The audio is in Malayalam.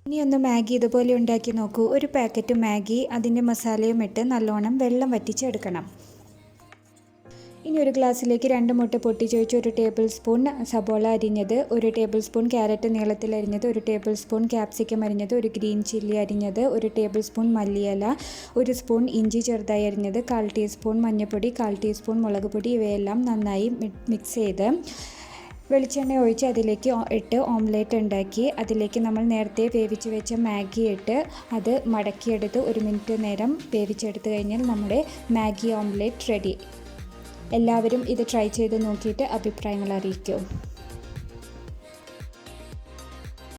ഇനി ഒന്ന് മാഗി ഇതുപോലെ ഉണ്ടാക്കി നോക്കൂ. ഒരു പാക്കറ്റ് മാഗി അതിൻ്റെ മസാലയും ഇട്ട് നല്ലോണം വെള്ളം വറ്റിച്ചെടുക്കണം. ഇനി ഒരു ഗ്ലാസ്സിലേക്ക് 2 മുട്ട പൊട്ടിച്ചൊഴിച്ച് 1 ടേബിൾ സ്പൂൺ സബോള അരിഞ്ഞത്, 1 ടേബിൾ സ്പൂൺ ക്യാരറ്റ് നീളത്തിൽ അരിഞ്ഞത്, 1 ടേബിൾ സ്പൂൺ ക്യാപ്സിക്കം അരിഞ്ഞത്, 1 ഗ്രീൻ ചില്ലി അരിഞ്ഞത്, 1 ടേബിൾ സ്പൂൺ മല്ലിയില, 1 സ്പൂൺ ഇഞ്ചി ചെറുതായി അരിഞ്ഞത്, 1/4 ടീസ്പൂൺ മഞ്ഞൾപ്പൊടി, 1/4 ടീസ്പൂൺ മുളക് പൊടി ഇവയെല്ലാം നന്നായി മിക്സ് ചെയ്ത് വെളിച്ചെണ്ണ ഒഴിച്ച് അതിലേക്ക് ഇട്ട് ഓംലേറ്റ് ഉണ്ടാക്കി അതിലേക്ക് നമ്മൾ നേരത്തെ വേവിച്ച് വെച്ച മാഗി ഇട്ട് അത് മടക്കിയെടുത്ത് 1 മിനിറ്റ് നേരം വേവിച്ചെടുത്ത് കഴിഞ്ഞാൽ നമ്മുടെ മാഗി ഓംലേറ്റ് റെഡി. എല്ലാവരും ഇത് ട്രൈ ചെയ്ത് നോക്കിയിട്ട് അഭിപ്രായങ്ങൾ അറിയിക്കൂ.